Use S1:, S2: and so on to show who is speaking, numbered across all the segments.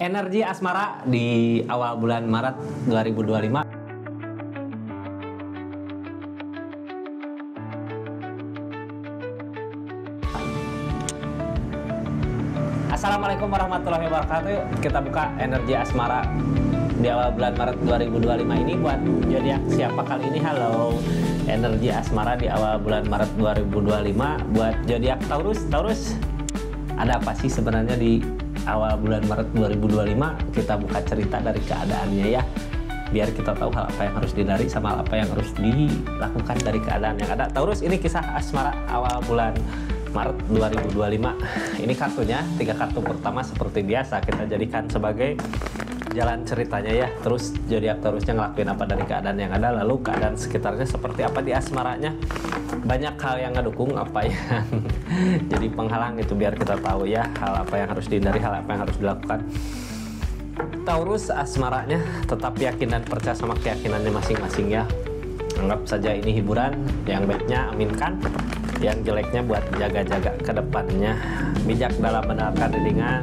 S1: Energi asmara di awal bulan Maret 2025. Assalamualaikum warahmatullahi wabarakatuh. Yuk kita buka energi asmara di awal bulan Maret 2025 ini buat zodiak siapa kali ini? Halo. Energi asmara di awal bulan Maret 2025 buat zodiak Taurus. Taurus, ada apa sih sebenarnya di awal bulan Maret 2025? Kita buka cerita dari keadaannya ya, biar kita tahu hal apa yang harus dihindari sama hal apa yang harus dilakukan dari keadaan yang ada. Taurus, ini kisah asmara awal bulan Maret 2025. Ini kartunya, 3 kartu pertama seperti biasa kita jadikan sebagai jalan ceritanya ya. Terus zodiak Taurusnya ngelakuin apa dari keadaan yang ada, lalu keadaan sekitarnya seperti apa di asmaranya. Banyak hal yang ngedukung, apa yang jadi penghalang itu, biar kita tahu ya hal apa yang harus dihindari, hal apa yang harus dilakukan. Taurus, asmaranya tetap yakin dan percaya sama keyakinannya masing-masing ya. Anggap saja ini hiburan, yang baiknya aminkan, yang jeleknya buat jaga-jaga ke depannya. Bijak dalam mendengarkan dindingan,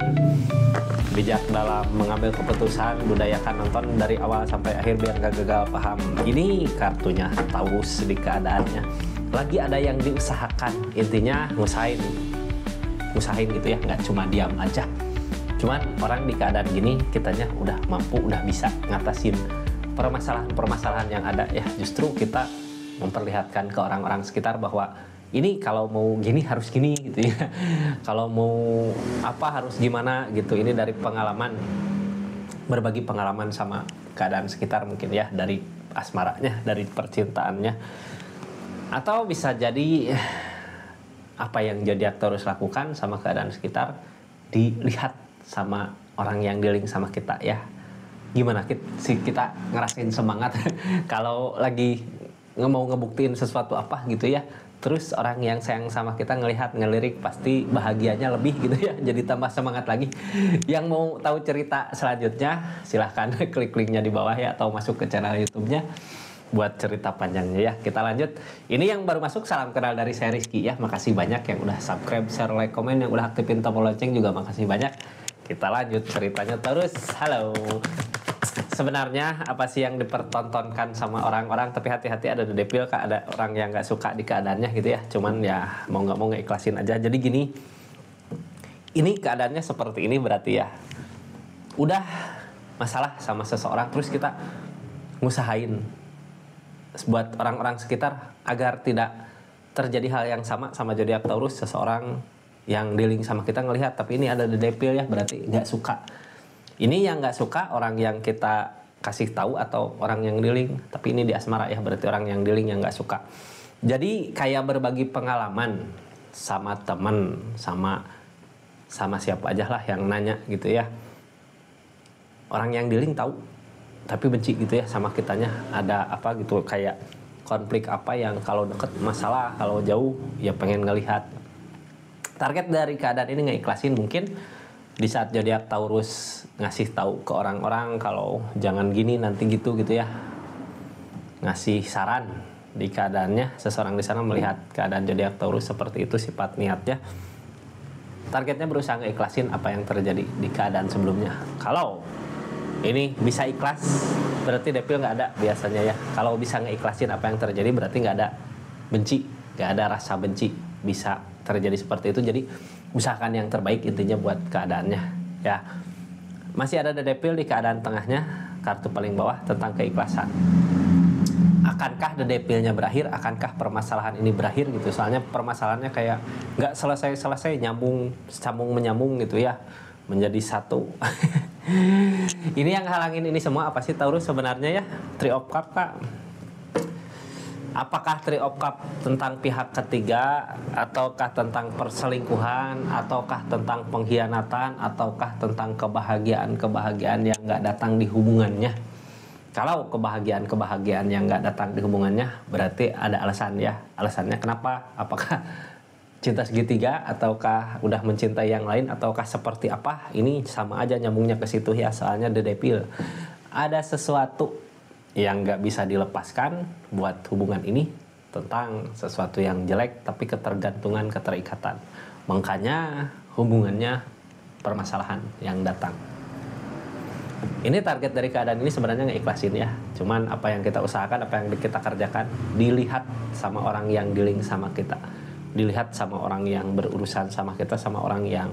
S1: bijak dalam mengambil keputusan, budayakan nonton dari awal sampai akhir biar gak gagal paham. Ini kartunya Taurus di keadaannya. Lagi ada yang diusahakan, intinya ngusahain gitu ya, nggak cuma diam aja. Cuman orang di keadaan gini, kitanya udah mampu, udah bisa ngatasin permasalahan-permasalahan yang ada ya. Justru kita memperlihatkan ke orang-orang sekitar bahwa ini kalau mau gini harus gini gitu ya. Kalau mau apa harus gimana gitu. Ini dari pengalaman, berbagi pengalaman sama keadaan sekitar mungkin ya, dari asmaranya, dari percintaannya. Atau bisa jadi apa yang zodiak Taurus lakukan sama keadaan sekitar dilihat sama orang yang dealing sama kita ya. Gimana kita ngerasain semangat kalau lagi mau ngebuktiin sesuatu apa gitu ya. Terus orang yang sayang sama kita ngelirik, pasti bahagianya lebih gitu ya. Jadi tambah semangat lagi. Yang mau tahu cerita selanjutnya, silahkan klik linknya di bawah ya, atau masuk ke channel YouTube-nya buat cerita panjangnya ya. Kita lanjut. Ini yang baru masuk, salam kenal dari saya Rizky ya. Makasih banyak yang udah subscribe, share, like, komen, yang udah aktifin tombol lonceng juga makasih banyak. Kita lanjut ceritanya terus. Halo. Sebenarnya apa sih yang dipertontonkan sama orang-orang? Tapi hati-hati, ada devil, ada orang yang nggak suka di keadaannya gitu ya. Cuman ya mau nggak mau ngeikhlasin aja. Jadi gini, ini keadaannya seperti ini berarti ya udah masalah sama seseorang, terus kita ngusahain buat orang-orang sekitar agar tidak terjadi hal yang sama zodiak Taurus. Seseorang yang dealing sama kita ngelihat, tapi ini ada devil ya, berarti nggak suka. Ini yang nggak suka orang yang kita kasih tahu atau orang yang dealing, tapi ini di asmara ya, berarti orang yang dealing yang nggak suka. Jadi kayak berbagi pengalaman sama temen, sama siapa aja lah yang nanya gitu ya. Orang yang dealing tahu, tapi benci gitu ya sama kitanya. Ada apa gitu, kayak konflik apa yang kalau deket masalah, kalau jauh ya pengen ngelihat. Target dari keadaan ini ngeikhlasin mungkin di saat zodiak Taurus ngasih tahu ke orang-orang kalau jangan gini nanti gitu ya, ngasih saran di keadaannya. Seseorang di sana melihat keadaan zodiak Taurus seperti itu sifat niatnya, targetnya berusaha ngeikhlasin apa yang terjadi di keadaan sebelumnya. Kalau ini bisa ikhlas, berarti devil nggak ada biasanya ya. Kalau bisa ngeikhlasin apa yang terjadi, berarti nggak ada benci, nggak ada rasa benci. Bisa terjadi seperti itu. Jadi usahakan yang terbaik intinya buat keadaannya ya. Masih ada devil di keadaan tengahnya, kartu paling bawah tentang keikhlasan. Akankah devilnya berakhir? Akankah permasalahan ini berakhir gitu? Soalnya permasalahannya kayak nggak selesai, nyambung menyambung gitu ya, menjadi satu. Ini yang halangin ini semua apa sih Taurus sebenarnya ya? Three of Cups, Kak. Apakah Three of Cups tentang pihak ketiga, ataukah tentang perselingkuhan, ataukah tentang pengkhianatan, ataukah tentang kebahagiaan yang nggak datang di hubungannya? Kalau kebahagiaan yang nggak datang di hubungannya, berarti ada alasan ya. Alasannya kenapa? Apakah cinta segitiga, ataukah udah mencintai yang lain, ataukah seperti apa? Ini sama aja nyambungnya ke situ ya. Soalnya the devil, ada sesuatu yang nggak bisa dilepaskan buat hubungan ini, tentang sesuatu yang jelek, tapi ketergantungan, keterikatan. Makanya hubungannya permasalahan yang datang. Ini target dari keadaan ini sebenarnya ngeikhlasin ya. Cuman apa yang kita usahakan, apa yang kita kerjakan, dilihat sama orang yang dealing sama kita. Dilihat sama orang yang berurusan sama kita, sama orang yang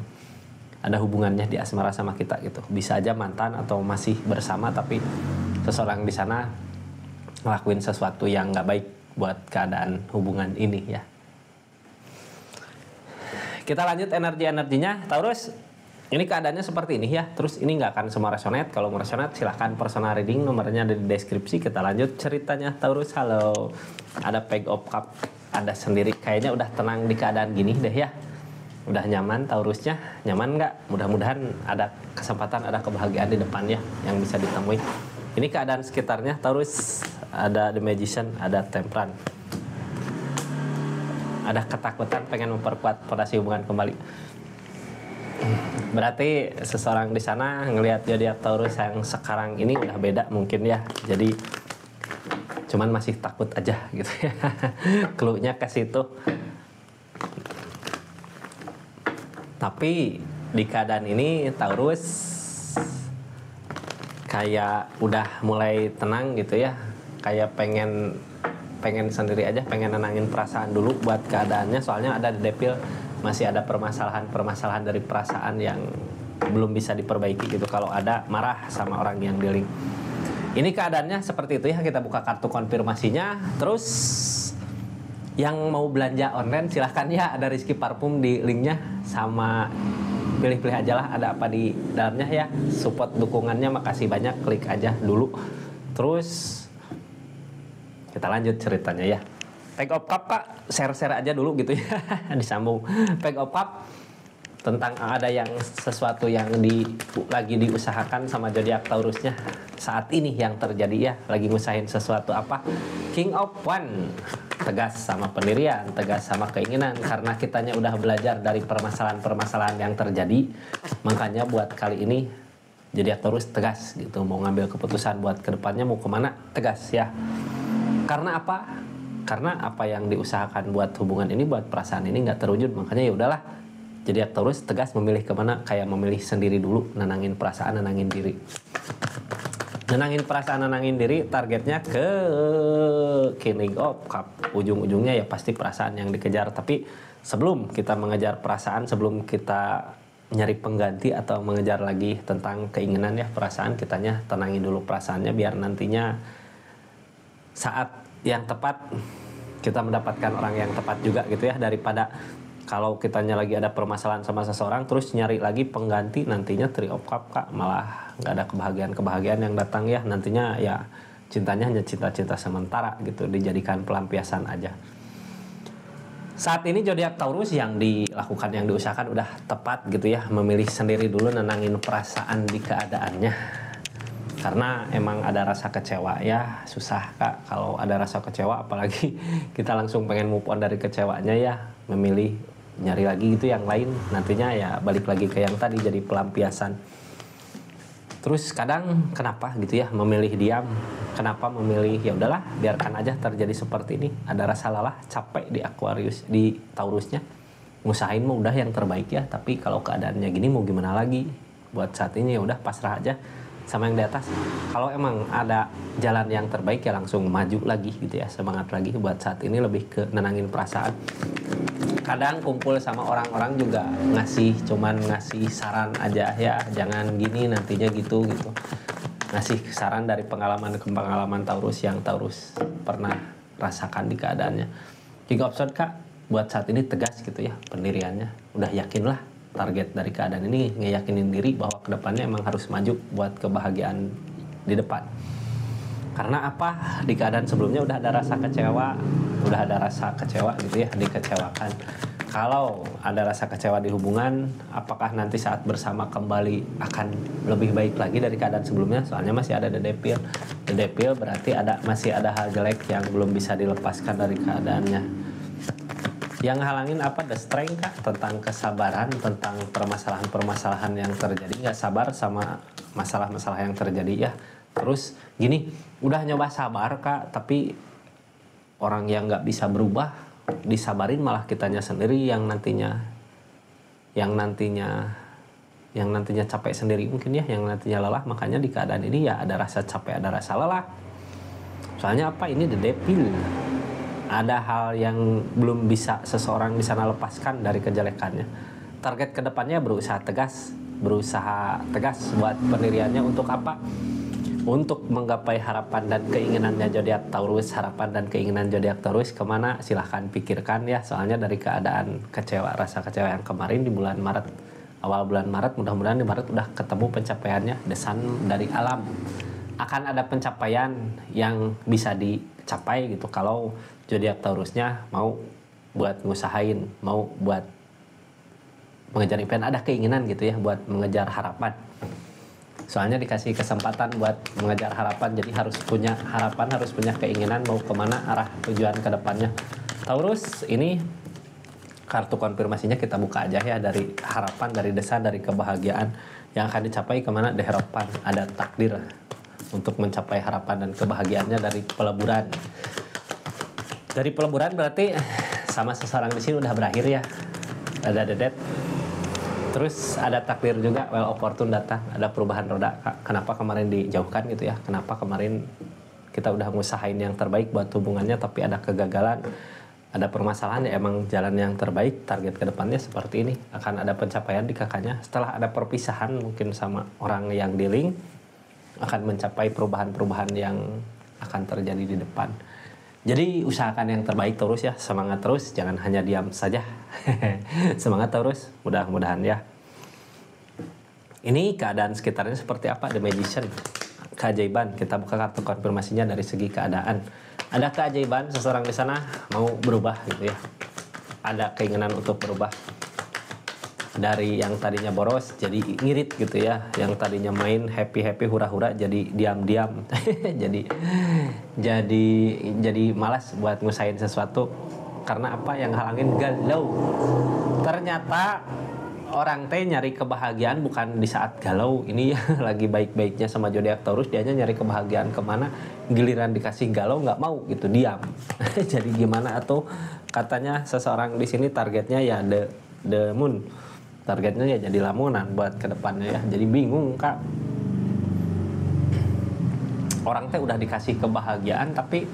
S1: ada hubungannya di asmara sama kita gitu. Bisa aja mantan atau masih bersama, tapi seseorang di sana ngelakuin sesuatu yang nggak baik buat keadaan hubungan ini ya. Kita lanjut energi-energinya. Taurus, ini keadaannya seperti ini ya. Terus ini nggak akan semua resonate. Kalau mau resonate silahkan personal reading, nomornya ada di deskripsi. Kita lanjut ceritanya. Taurus, halo. Ada Page of Cup, ada sendiri. Kayaknya udah tenang di keadaan gini deh ya. Udah nyaman Taurusnya. Nyaman nggak? Mudah-mudahan ada kesempatan, ada kebahagiaan di depan ya yang bisa ditemui. Ini keadaan sekitarnya Taurus. Ada The Magician, ada Temperance. Ada ketakutan pengen memperkuat fondasi hubungan kembali. Berarti seseorang di sana ngelihat zodiak Taurus yang sekarang ini udah beda mungkin ya. Jadi cuman masih takut aja gitu ya. Clue-nya ke situ. Tapi di keadaan ini Taurus kayak udah mulai tenang gitu ya. Kayak pengen sendiri aja, pengen nenangin perasaan dulu buat keadaannya. Soalnya ada di Devil, masih ada permasalahan dari perasaan yang belum bisa diperbaiki gitu. Kalau ada marah sama orang yang dealing. Ini keadaannya seperti itu ya. Kita buka kartu konfirmasinya. Terus yang mau belanja online silahkan ya, ada Rizky Parfum di linknya, sama pilih-pilih aja lah ada apa di dalamnya ya. Support dukungannya, makasih banyak, klik aja dulu. Terus kita lanjut ceritanya ya. Page of Cup Kak, share-share aja dulu gitu ya. Disambung. Page of Cup tentang ada yang sesuatu yang lagi diusahakan sama zodiak Taurusnya saat ini yang terjadi ya. Lagi ngusahin sesuatu apa? King of One, tegas sama pendirian, tegas sama keinginan. Karena kitanya udah belajar dari permasalahan-permasalahan yang terjadi, makanya buat kali ini zodiak Taurus tegas gitu. Mau ngambil keputusan buat kedepannya mau kemana, tegas ya. Karena apa? Karena apa yang diusahakan buat hubungan ini, buat perasaan ini nggak terwujud, makanya ya udahlah. Jadi Taurus tegas memilih kemana, kayak memilih sendiri dulu, nenangin perasaan, nenangin diri. Nenangin perasaan, nenangin diri, targetnya ke King of Cup. Ujung-ujungnya ya pasti perasaan yang dikejar. Tapi sebelum kita mengejar perasaan, sebelum kita nyari pengganti atau mengejar lagi tentang keinginan ya perasaan, kitanya tenangin dulu perasaannya biar nantinya saat yang tepat kita mendapatkan orang yang tepat juga gitu ya. Daripada kalau kitanya lagi ada permasalahan sama seseorang terus nyari lagi pengganti, nantinya Three of Cup Kak, malah nggak ada kebahagiaan yang datang ya. Nantinya ya cintanya hanya cinta-cinta sementara gitu, dijadikan pelampiasan aja. Saat ini zodiak Taurus yang dilakukan, yang diusahakan udah tepat gitu ya. Memilih sendiri dulu, nenangin perasaan di keadaannya. Karena emang ada rasa kecewa ya, susah Kak kalau ada rasa kecewa, apalagi kita langsung pengen move on dari kecewanya ya. Memilih nyari lagi gitu yang lain, nantinya ya balik lagi ke yang tadi, jadi pelampiasan. Terus kadang kenapa gitu ya memilih diam, kenapa memilih ya udahlah biarkan aja terjadi seperti ini. Ada rasa lelah, capek di Aquarius, di Taurusnya. Ngusahain mau udah yang terbaik ya, tapi kalau keadaannya gini mau gimana lagi. Buat saat ini ya udah pasrah aja sama yang di atas. Kalau emang ada jalan yang terbaik ya langsung maju lagi gitu ya, semangat lagi. Buat saat ini lebih ke nenangin perasaan. Kadang kumpul sama orang-orang juga cuman ngasih saran aja ya, jangan gini nantinya gitu. Ngasih saran dari pengalaman Taurus yang Taurus pernah rasakan di keadaannya. King of Swords Kak, buat saat ini tegas gitu ya pendiriannya. Udah yakin lah target dari keadaan ini, ngeyakinin diri bahwa kedepannya emang harus maju buat kebahagiaan di depan. Karena apa? Di keadaan sebelumnya udah ada rasa kecewa gitu ya, dikecewakan. Kalau ada rasa kecewa di hubungan, apakah nanti saat bersama kembali akan lebih baik lagi dari keadaan sebelumnya? Soalnya masih ada The Devil. The Devil berarti masih ada hal jelek yang belum bisa dilepaskan dari keadaannya. Yang halangin apa? The Strength Kak, tentang kesabaran, tentang permasalahan-permasalahan yang terjadi. Nggak sabar sama masalah-masalah yang terjadi ya. Terus gini, udah nyoba sabar Kak, tapi orang yang nggak bisa berubah, disabarin malah kitanya sendiri yang nantinya yang nantinya capek sendiri mungkin ya, yang nantinya lelah. Makanya di keadaan ini ya ada rasa capek, ada rasa lelah. Soalnya apa, ini the devil. Ada hal yang belum bisa seseorang di sana lepaskan dari kejelekannya. Target kedepannya berusaha tegas buat pendiriannya untuk apa? Untuk menggapai harapan dan keinginannya zodiak Taurus. Harapan dan keinginan zodiak Taurus kemana? Silahkan pikirkan ya. Soalnya dari keadaan kecewa, rasa kecewa yang kemarin di bulan Maret, awal bulan Maret, mudah-mudahan di Maret udah ketemu pencapaiannya. Desain dari alam, akan ada pencapaian yang bisa dicapai gitu kalau zodiak Taurusnya mau buat ngusahain, mau buat mengejar impian, ada keinginan gitu ya buat mengejar harapan. Soalnya dikasih kesempatan buat mengejar harapan, jadi harus punya harapan, harus punya keinginan mau kemana arah tujuan ke depannya. Taurus ini kartu konfirmasinya kita buka aja ya, dari harapan, dari desa, dari kebahagiaan yang akan dicapai kemana. The harapan, ada takdir untuk mencapai harapan dan kebahagiaannya dari peleburan. Dari peleburan berarti sama seseorang di sini udah berakhir ya, ada the death. Terus ada takdir juga, well opportune datang, ada perubahan roda. Kenapa kemarin dijauhkan gitu ya? Kenapa kemarin kita udah ngusahain yang terbaik buat hubungannya tapi ada kegagalan, ada permasalahan ya, emang jalan yang terbaik, target kedepannya seperti ini. Akan ada pencapaian di kakaknya. Setelah ada perpisahan mungkin sama orang yang dealing, akan mencapai perubahan-perubahan yang akan terjadi di depan. Jadi usahakan yang terbaik Taurus ya, semangat terus, jangan hanya diam saja. Semangat Taurus, mudah-mudahan ya. Ini keadaan sekitarnya seperti apa? The Magician, keajaiban. Kita buka kartu konfirmasinya dari segi keadaan. Ada keajaiban, seseorang di sana mau berubah gitu ya. Ada keinginan untuk berubah. Dari yang tadinya boros jadi ngirit gitu ya, yang tadinya main happy hura-hura jadi diam-diam. jadi malas buat ngusahain sesuatu. Karena apa? Yang halangin galau. Ternyata orang teh nyari kebahagiaan bukan di saat galau. Ini ya lagi baik-baiknya sama zodiak Taurus, dianya nyari kebahagiaan kemana, giliran dikasih galau nggak mau gitu, diam. Jadi gimana? Atau katanya seseorang di sini targetnya ya the moon. Targetnya ya jadi lamunan buat kedepannya ya. Jadi bingung kak. Orang teh udah dikasih kebahagiaan tapi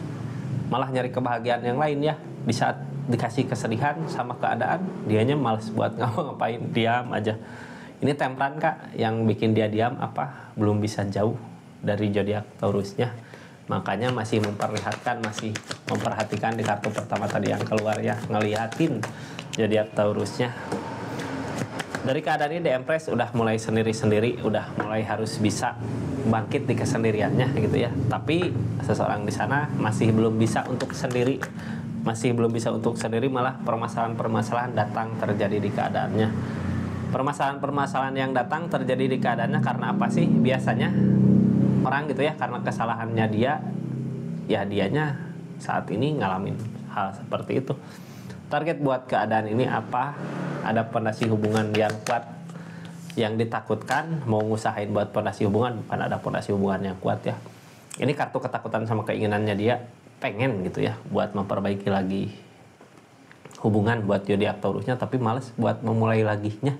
S1: malah nyari kebahagiaan yang lain ya. Di saat dikasih kesedihan sama keadaan, dianya malas buat ngapa-ngapain, diam aja. Ini Temperan kak, yang bikin dia diam apa? Belum bisa jauh dari zodiak Taurusnya. Makanya masih memperhatikan di kartu pertama tadi yang keluar ya, ngeliatin zodiak Taurusnya. Dari keadaan ini The Empress udah mulai sendiri-sendiri, udah mulai harus bisa bangkit di kesendiriannya gitu ya. Tapi seseorang di sana masih belum bisa untuk sendiri, malah permasalahan-permasalahan datang terjadi di keadaannya. Permasalahan-permasalahan yang datang terjadi di keadaannya karena apa sih? Biasanya orang gitu ya, karena kesalahannya dia, ya dianya saat ini ngalamin hal seperti itu. Target buat keadaan ini apa? Ada pondasi hubungan yang kuat, yang ditakutkan, mau ngusahain buat pondasi hubungan, bukan ada pondasi hubungan yang kuat ya. Ini kartu ketakutan sama keinginannya dia, pengen gitu ya buat memperbaiki lagi hubungan buat zodiak Taurusnya, tapi malas buat memulai laginya.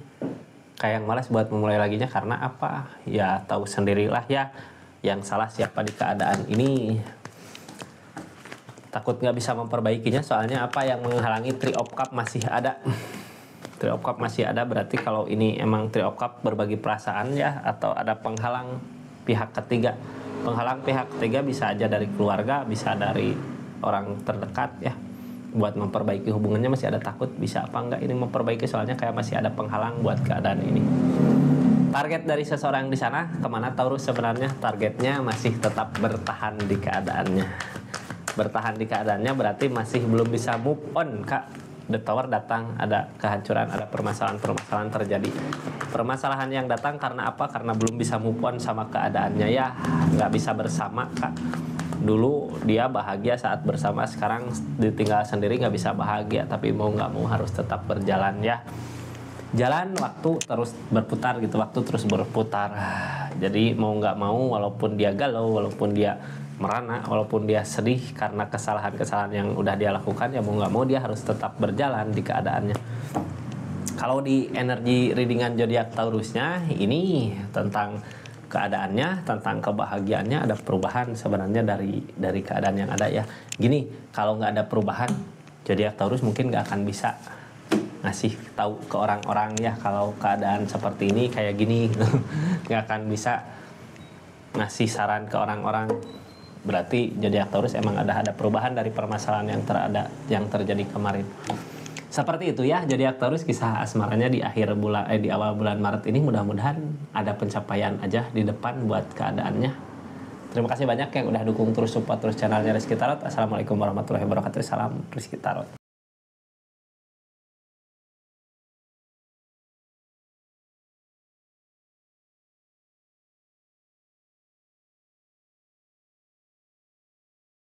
S1: Kayak malas buat memulai laginya karena apa? Ya tahu sendirilah ya, yang salah siapa di keadaan ini. Takut nggak bisa memperbaikinya, soalnya apa yang menghalangi? Three of Cup masih ada. Three of Cup masih ada, berarti kalau ini emang Three of Cup berbagi perasaan ya, atau ada penghalang pihak ketiga. Penghalang pihak ketiga bisa aja dari keluarga, bisa dari orang terdekat ya. Buat memperbaiki hubungannya masih ada takut, bisa apa enggak ini memperbaiki, soalnya kayak masih ada penghalang buat keadaan ini. Target dari seseorang di sana kemana Taurus sebenarnya? Targetnya masih tetap bertahan di keadaannya. Bertahan di keadaannya berarti masih belum bisa move on kak. The Tower datang, ada kehancuran, ada permasalahan terjadi. Permasalahan yang datang karena apa? Karena belum bisa move on sama keadaannya ya, nggak bisa bersama kak. Dulu dia bahagia saat bersama, sekarang ditinggal sendiri nggak bisa bahagia, tapi mau nggak mau harus tetap berjalan ya. Jalan, waktu terus berputar gitu, waktu terus berputar. Jadi mau nggak mau, walaupun dia galau, walaupun dia merana, walaupun dia sedih karena kesalahan-kesalahan yang udah dia lakukan, ya mau nggak mau dia harus tetap berjalan di keadaannya. Kalau di energi readingan zodiak Taurusnya ini tentang keadaannya, tentang kebahagiaannya ada perubahan sebenarnya dari keadaan yang ada ya. Gini, kalau nggak ada perubahan, zodiak Taurus mungkin nggak akan bisa ngasih tahu ke orang-orang ya kalau keadaan seperti ini kayak gini, nggak akan bisa ngasih saran ke orang-orang. Berarti zodiak Taurus emang ada perubahan dari permasalahan yang terjadi kemarin. Seperti itu ya, zodiak Taurus kisah asmaranya di di awal bulan Maret ini, mudah-mudahan ada pencapaian aja di depan buat keadaannya. Terima kasih banyak yang udah dukung terus support terus channelnya Rizky Tarot. Assalamualaikum warahmatullahi wabarakatuh. Salam Rizky Tarot.